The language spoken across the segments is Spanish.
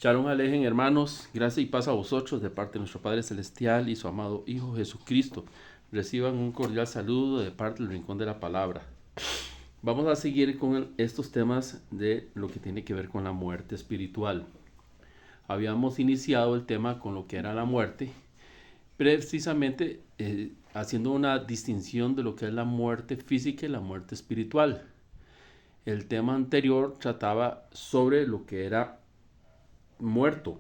Shalom Alejen, hermanos, gracia y paz a vosotros de parte de nuestro Padre Celestial y su amado Hijo Jesucristo. Reciban un cordial saludo de parte del Rincón de la Palabra. Vamos a seguir con estos temas de lo que tiene que ver con la muerte espiritual. Habíamos iniciado el tema con lo que era la muerte, precisamente haciendo una distinción de lo que es la muerte física y la muerte espiritual. El tema anterior trataba sobre lo que era muerto,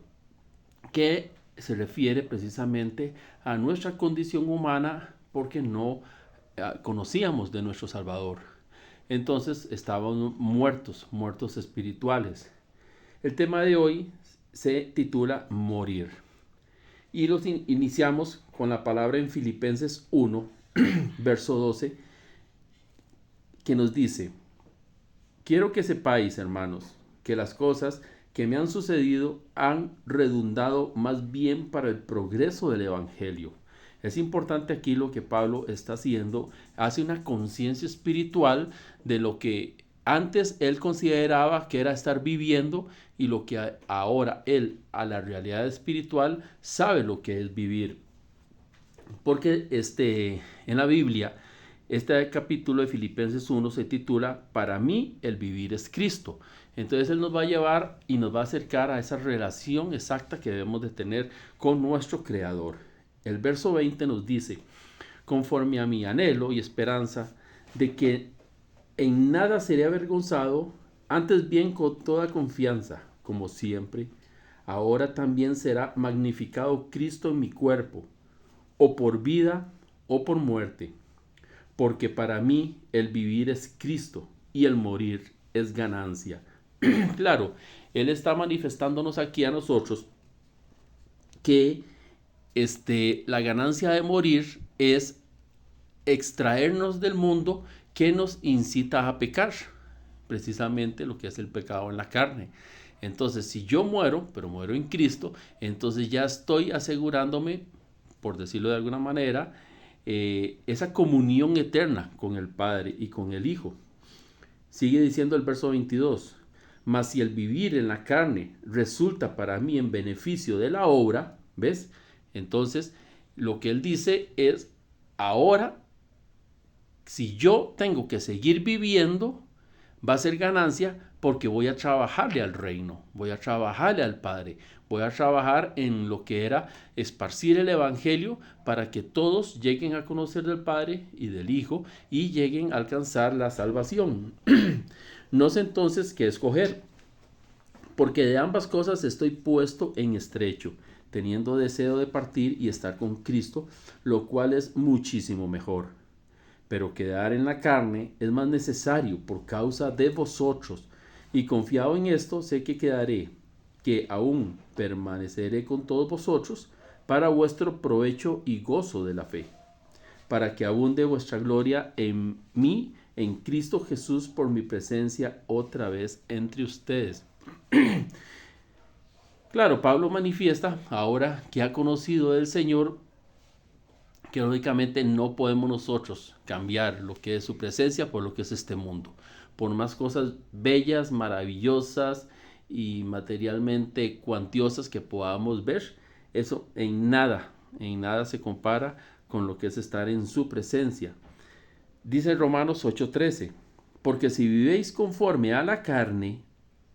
que se refiere precisamente a nuestra condición humana porque no conocíamos de nuestro Salvador. Entonces estábamos muertos espirituales. El tema de hoy se titula morir. Y los iniciamos con la palabra en Filipenses 1, verso 12, que nos dice: quiero que sepáis, hermanos, que las cosas que me han sucedido han redundado más bien para el progreso del Evangelio. Es importante aquí lo que Pablo está haciendo, hace una conciencia espiritual de lo que antes él consideraba que era estar viviendo y lo que ahora él, a la realidad espiritual, sabe lo que es vivir. Porque en la Biblia, este capítulo de Filipenses 1 se titula Para mí el vivir es Cristo. Entonces Él nos va a llevar y nos va a acercar a esa relación exacta que debemos de tener con nuestro Creador. El verso 20 nos dice: conforme a mi anhelo y esperanza de que en nada seré avergonzado, antes bien con toda confianza, como siempre, ahora también será magnificado Cristo en mi cuerpo, o por vida o por muerte, porque para mí el vivir es Cristo y el morir es ganancia. Claro, Él está manifestándonos aquí a nosotros que la ganancia de morir es extraernos del mundo que nos incita a pecar, precisamente lo que es el pecado en la carne. Entonces, si yo muero, pero muero en Cristo, entonces ya estoy asegurándome, por decirlo de alguna manera, esa comunión eterna con el Padre y con el Hijo. Sigue diciendo el verso 22: mas si el vivir en la carne resulta para mí en beneficio de la obra, ¿ves? Entonces, lo que él dice es: ahora, si yo tengo que seguir viviendo, va a ser ganancia porque voy a trabajarle al reino, voy a trabajarle al Padre, voy a trabajar en lo que era esparcir el Evangelio para que todos lleguen a conocer del Padre y del Hijo y lleguen a alcanzar la salvación. No sé entonces qué escoger, porque de ambas cosas estoy puesto en estrecho, teniendo deseo de partir y estar con Cristo, lo cual es muchísimo mejor. Pero quedar en la carne es más necesario por causa de vosotros, y confiado en esto sé que quedaré, que aún permaneceré con todos vosotros para vuestro provecho y gozo de la fe, para que abunde vuestra gloria en mí, en Cristo Jesús, por mi presencia otra vez entre ustedes. Claro, Pablo manifiesta, ahora que ha conocido del Señor, que lógicamente no podemos nosotros cambiar lo que es su presencia por lo que es este mundo. Por más cosas bellas, maravillosas y materialmente cuantiosas que podamos ver, eso en nada se compara con lo que es estar en su presencia. Dice Romanos 8:13: porque si vivéis conforme a la carne,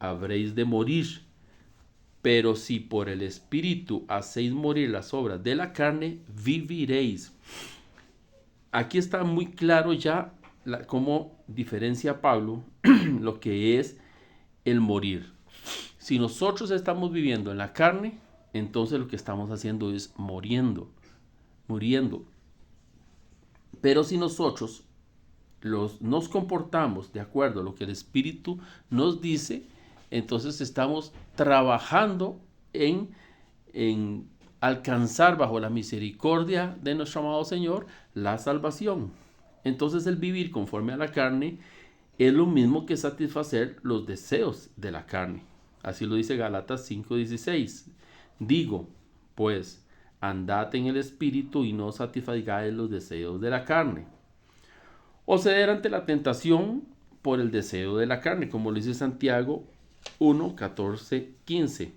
habréis de morir. Pero si por el Espíritu hacéis morir las obras de la carne, viviréis. Aquí está muy claro ya cómo diferencia Pablo lo que es el morir. Si nosotros estamos viviendo en la carne, entonces lo que estamos haciendo es muriendo. Pero si nosotros nos comportamos de acuerdo a lo que el Espíritu nos dice, entonces estamos trabajando en alcanzar bajo la misericordia de nuestro amado Señor la salvación. Entonces el vivir conforme a la carne es lo mismo que satisfacer los deseos de la carne. Así lo dice Gálatas 5:16. Digo, pues, andad en el Espíritu y no satisfagáis los deseos de la carne. O ceder ante la tentación por el deseo de la carne, como lo dice Santiago 1:14-15.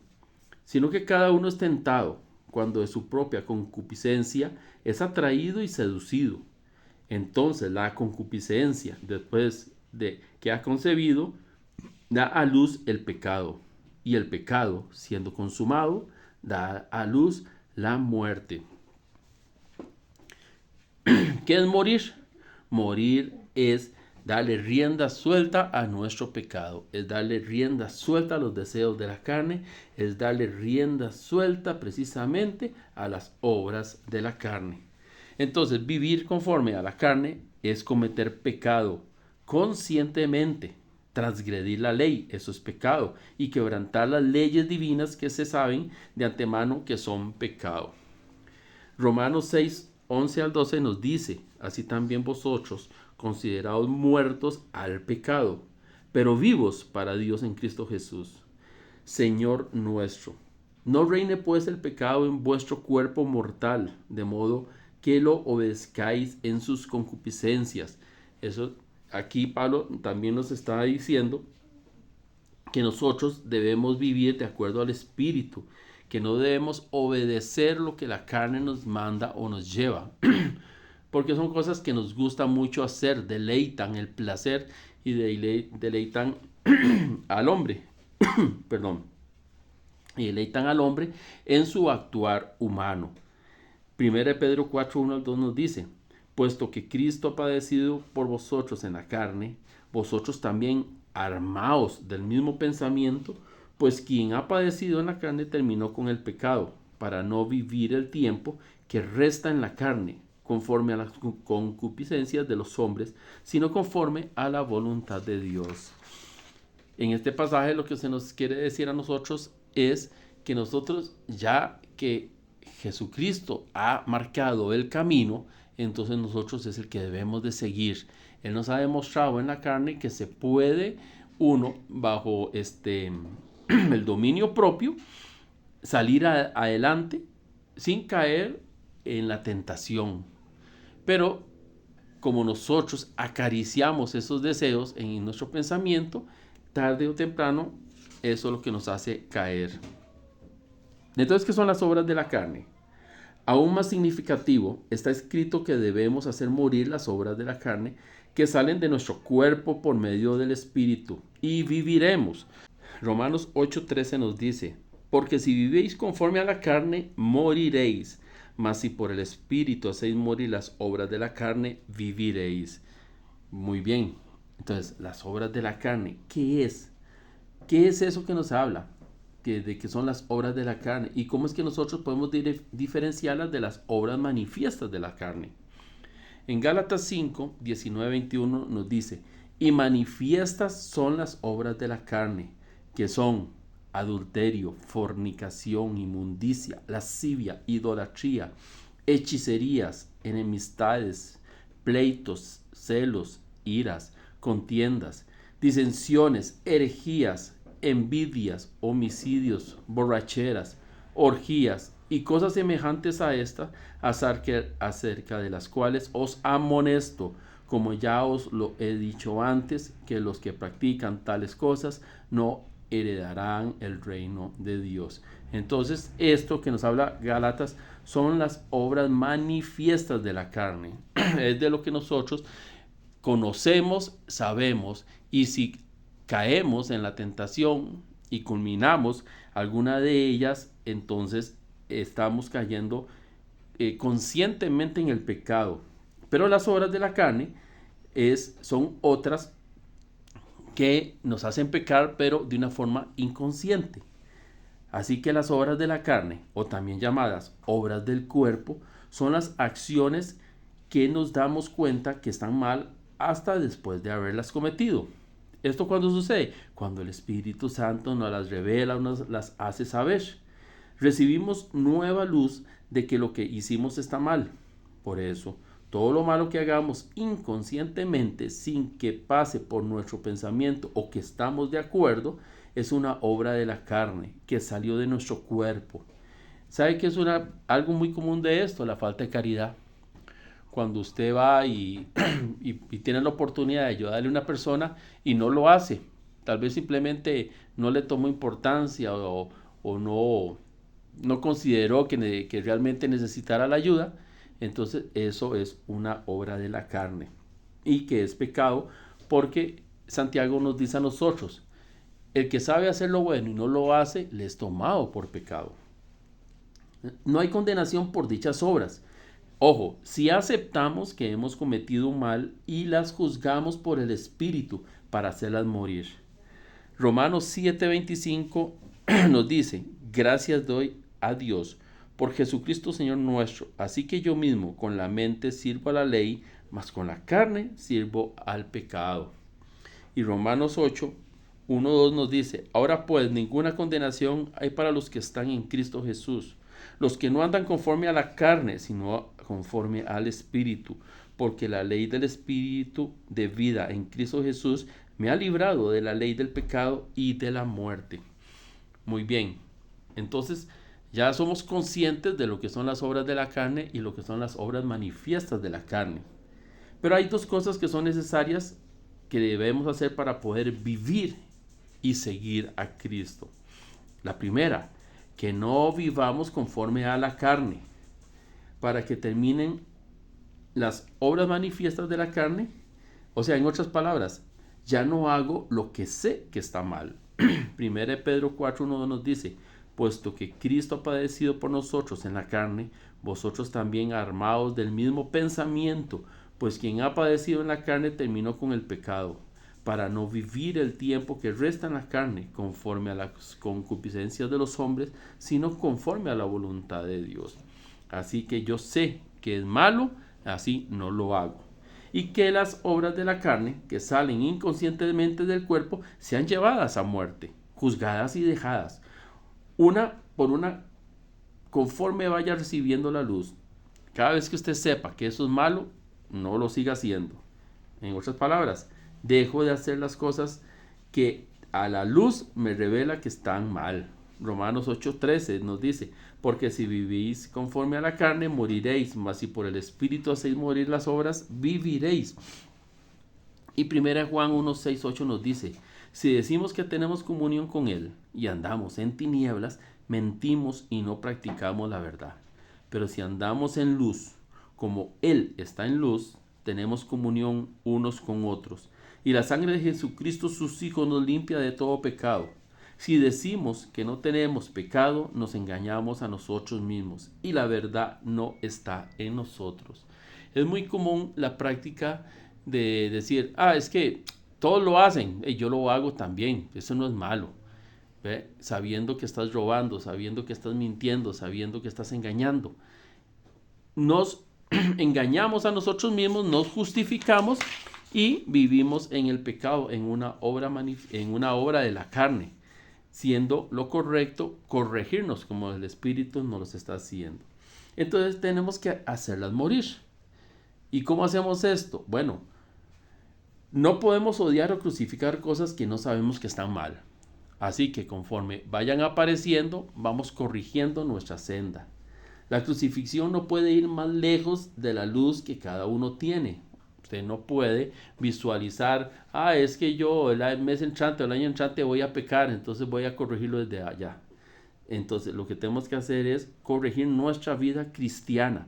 sino que cada uno es tentado cuando de su propia concupiscencia es atraído y seducido. Entonces la concupiscencia, después de que ha concebido, da a luz el pecado, y el pecado, siendo consumado, da a luz la muerte. ¿Qué es morir? Morir es darle rienda suelta a nuestro pecado, es darle rienda suelta a los deseos de la carne, es darle rienda suelta precisamente a las obras de la carne. Entonces, vivir conforme a la carne es cometer pecado conscientemente, transgredir la ley, eso es pecado, y quebrantar las leyes divinas que se saben de antemano que son pecado. Romanos 6, 11 al 12 nos dice, así también vosotros, considerados muertos al pecado, pero vivos para Dios en Cristo Jesús, Señor nuestro. No reine pues el pecado en vuestro cuerpo mortal, de modo que lo obedezcáis en sus concupiscencias. Eso aquí Pablo también nos está diciendo que nosotros debemos vivir de acuerdo al Espíritu, que no debemos obedecer lo que la carne nos manda o nos lleva, porque son cosas que nos gusta mucho hacer, deleitan el placer y deleitan al hombre, perdón, y deleitan al hombre en su actuar humano. 1 Pedro 4, 1 al 2 nos dice, puesto que Cristo ha padecido por vosotros en la carne, vosotros también armaos del mismo pensamiento, pues quien ha padecido en la carne terminó con el pecado, para no vivir el tiempo que resta en la carne, conforme a las concupiscencias de los hombres, sino conforme a la voluntad de Dios. En este pasaje lo que se nos quiere decir a nosotros es que nosotros, ya que Jesucristo ha marcado el camino, entonces nosotros es el que debemos de seguir. Él nos ha demostrado en la carne que se puede uno bajo el dominio propio salir adelante sin caer en la tentación. Pero como nosotros acariciamos esos deseos en nuestro pensamiento, tarde o temprano eso es lo que nos hace caer. Entonces, ¿qué son las obras de la carne? Aún más significativo, está escrito que debemos hacer morir las obras de la carne que salen de nuestro cuerpo por medio del Espíritu, y viviremos. Romanos 8:13 nos dice, porque si vivís conforme a la carne, moriréis, mas si por el Espíritu hacéis morir las obras de la carne, viviréis. Muy bien, entonces, las obras de la carne, ¿qué es? ¿Qué es eso que nos habla? De que son las obras de la carne, y cómo es que nosotros podemos diferenciarlas de las obras manifiestas de la carne. En Gálatas 5, 19, 21 nos dice, y manifiestas son las obras de la carne, que son adulterio, fornicación, inmundicia, lascivia, idolatría, hechicerías, enemistades, pleitos, celos, iras, contiendas, disensiones, herejías, envidias, homicidios, borracheras, orgías y cosas semejantes a estas, acerca de las cuales os amonesto, como ya os lo he dicho antes, que los que practican tales cosas no heredarán el reino de Dios. Entonces, esto que nos habla Gálatas son las obras manifiestas de la carne. Es de lo que nosotros conocemos, sabemos, y si caemos en la tentación y culminamos alguna de ellas, entonces estamos cayendo conscientemente en el pecado. Pero las obras de la carne son otras que nos hacen pecar, pero de una forma inconsciente. Así que las obras de la carne, o también llamadas obras del cuerpo, son las acciones que nos damos cuenta que están mal hasta después de haberlas cometido. ¿Esto cuándo sucede? Cuando el Espíritu Santo nos las revela o nos las hace saber. Recibimos nueva luz de que lo que hicimos está mal. Por eso, todo lo malo que hagamos inconscientemente, sin que pase por nuestro pensamiento o que estamos de acuerdo, es una obra de la carne que salió de nuestro cuerpo. ¿Sabe qué es algo muy común de esto? La falta de caridad. Cuando usted va y tiene la oportunidad de ayudarle a una persona y no lo hace, tal vez simplemente no le tomó importancia o no consideró que realmente necesitara la ayuda, entonces eso es una obra de la carne y que es pecado, porque Santiago nos dice a nosotros, el que sabe hacer lo bueno y no lo hace, le es tomado por pecado. No hay condenación por dichas obras. Ojo, si aceptamos que hemos cometido un mal y las juzgamos por el Espíritu para hacerlas morir. Romanos 7:25 nos dice, gracias doy a Dios por Jesucristo Señor nuestro, así que yo mismo con la mente sirvo a la ley, mas con la carne sirvo al pecado. Y Romanos 8:1-2 nos dice, ahora pues ninguna condenación hay para los que están en Cristo Jesús, los que no andan conforme a la carne, sino conforme al Espíritu, porque la ley del Espíritu de vida en Cristo Jesús me ha librado de la ley del pecado y de la muerte. Muy bien, entonces ya somos conscientes de lo que son las obras de la carne y lo que son las obras manifiestas de la carne. Pero hay dos cosas que son necesarias que debemos hacer para poder vivir y seguir a Cristo. La primera, que no vivamos conforme a la carne, para que terminen las obras manifiestas de la carne. O sea, en otras palabras, ya no hago lo que sé que está mal. 1 Pedro 4:1 nos dice, puesto que Cristo ha padecido por nosotros en la carne, vosotros también armados del mismo pensamiento, pues quien ha padecido en la carne terminó con el pecado, para no vivir el tiempo que resta en la carne conforme a las concupiscencias de los hombres, sino conforme a la voluntad de Dios. Así que yo sé que es malo, así no lo hago. Y que las obras de la carne, que salen inconscientemente del cuerpo, sean llevadas a muerte, juzgadas y dejadas, una por una, conforme vaya recibiendo la luz. Cada vez que usted sepa que eso es malo, no lo siga haciendo. En otras palabras, dejo de hacer las cosas que a la luz me revela que están mal. Romanos 8:13 nos dice, porque si vivís conforme a la carne, moriréis, mas si por el Espíritu hacéis morir las obras, viviréis. Y 1 Juan 1:6-8 nos dice, si decimos que tenemos comunión con Él y andamos en tinieblas, mentimos y no practicamos la verdad. Pero si andamos en luz, como Él está en luz, tenemos comunión unos con otros. Y la sangre de Jesucristo, sus hijos, nos limpia de todo pecado. Si decimos que no tenemos pecado, nos engañamos a nosotros mismos y la verdad no está en nosotros. Es muy común la práctica de decir, es que todos lo hacen y yo lo hago también. Eso no es malo. ¿Ve? Sabiendo que estás robando, sabiendo que estás mintiendo, sabiendo que estás engañando. Nos engañamos a nosotros mismos, nos justificamos y vivimos en el pecado, en una obra de la carne, siendo lo correcto corregirnos como el Espíritu nos los está haciendo. Entonces tenemos que hacerlas morir. ¿Y cómo hacemos esto? Bueno, no podemos odiar o crucificar cosas que no sabemos que están mal. Así que conforme vayan apareciendo, vamos corrigiendo nuestra senda. La crucifixión no puede ir más lejos de la luz que cada uno tiene. Usted no puede visualizar, es que yo el mes entrante o el año entrante voy a pecar, entonces voy a corregirlo desde allá. Entonces lo que tenemos que hacer es corregir nuestra vida cristiana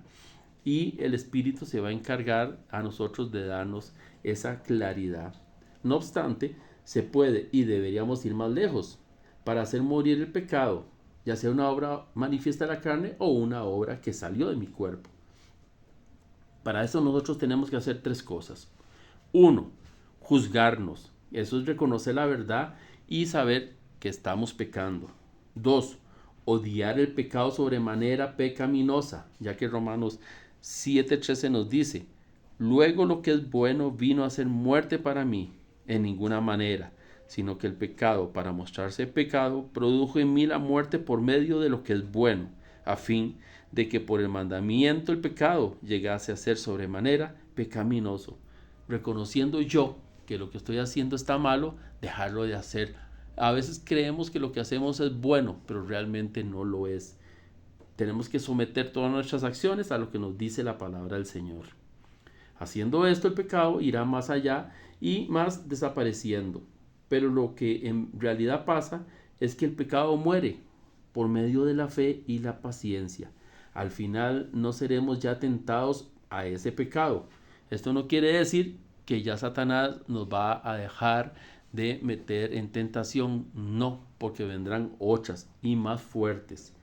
y el Espíritu se va a encargar a nosotros de darnos esa claridad. No obstante, se puede y deberíamos ir más lejos para hacer morir el pecado, ya sea una obra manifiesta de la carne o una obra que salió de mi cuerpo. Para eso nosotros tenemos que hacer tres cosas. 1. Juzgarnos. Eso es reconocer la verdad y saber que estamos pecando. 2. Odiar el pecado sobremanera pecaminosa, ya que Romanos 7:13 nos dice, luego lo que es bueno vino a ser muerte para mí, en ninguna manera, sino que el pecado, para mostrarse pecado, produjo en mí la muerte por medio de lo que es bueno, a fin de que por el mandamiento el pecado llegase a ser sobremanera pecaminoso, reconociendo yo que lo que estoy haciendo está malo, dejarlo de hacer. A veces creemos que lo que hacemos es bueno, pero realmente no lo es. Tenemos que someter todas nuestras acciones a lo que nos dice la palabra del Señor. Haciendo esto, el pecado irá más allá y más desapareciendo. Pero lo que en realidad pasa es que el pecado muere. por medio de la fe y la paciencia. Al final no seremos ya tentados a ese pecado. Esto no quiere decir que ya Satanás nos va a dejar de meter en tentación, no, porque vendrán otras y más fuertes.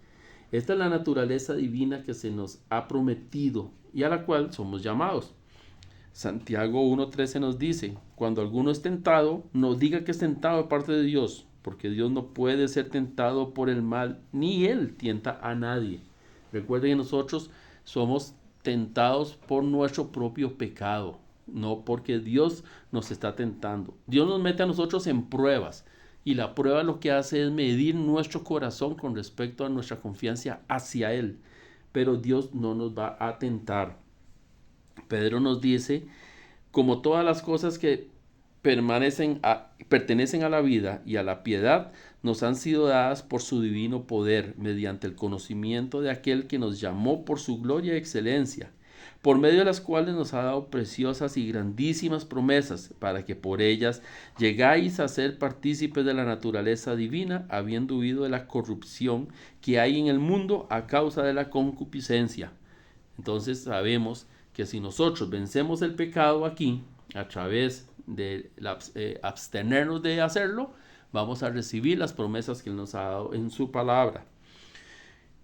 Esta es la naturaleza divina que se nos ha prometido y a la cual somos llamados. Santiago 1:13 nos dice, cuando alguno es tentado, no diga que es tentado de parte de Dios, porque Dios no puede ser tentado por el mal, ni Él tienta a nadie. Recuerden que nosotros somos tentados por nuestro propio pecado, no porque Dios nos está tentando. Dios nos mete a nosotros en pruebas, y la prueba lo que hace es medir nuestro corazón con respecto a nuestra confianza hacia Él. Pero Dios no nos va a tentar. Pedro nos dice, como todas las cosas que pertenecen a la vida y a la piedad, nos han sido dadas por su divino poder, mediante el conocimiento de aquel que nos llamó por su gloria y excelencia, por medio de las cuales nos ha dado preciosas y grandísimas promesas, para que por ellas llegáis a ser partícipes de la naturaleza divina, habiendo huido de la corrupción que hay en el mundo a causa de la concupiscencia. Entonces sabemos que si nosotros vencemos el pecado aquí, a través de abstenernos de hacerlo, vamos a recibir las promesas que Él nos ha dado en su palabra.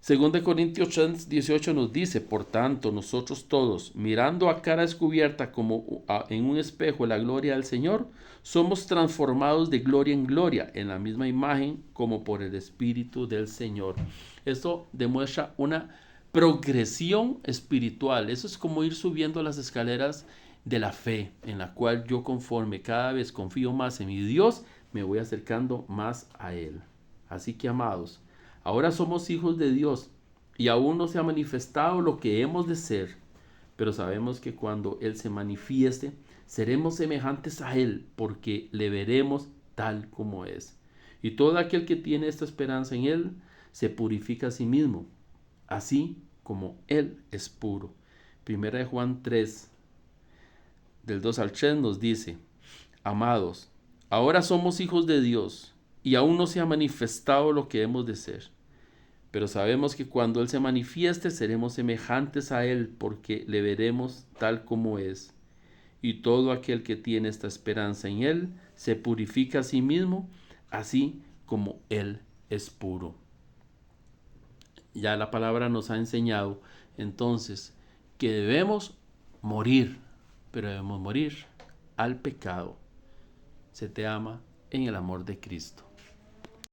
Según de Corintios 3:18 nos dice, por tanto, nosotros todos, mirando a cara descubierta como en un espejo la gloria del Señor, somos transformados de gloria en gloria, en la misma imagen como por el Espíritu del Señor. Esto demuestra una progresión espiritual. Eso es como ir subiendo las escaleras de la fe, en la cual yo conforme cada vez confío más en mi Dios, me voy acercando más a Él. Así que, amados, ahora somos hijos de Dios y aún no se ha manifestado lo que hemos de ser, pero sabemos que cuando Él se manifieste, seremos semejantes a Él porque le veremos tal como es. Y todo aquel que tiene esta esperanza en Él se purifica a sí mismo, así como Él es puro. Primera de Juan 3, del 2 al 3 nos dice, amados, ahora somos hijos de Dios y aún no se ha manifestado lo que hemos de ser. Pero sabemos que cuando Él se manifieste seremos semejantes a Él porque le veremos tal como es. Y todo aquel que tiene esta esperanza en Él se purifica a sí mismo, así como Él es puro. Ya la palabra nos ha enseñado entonces que debemos morir, pero debemos morir al pecado. Se te ama en el amor de Cristo.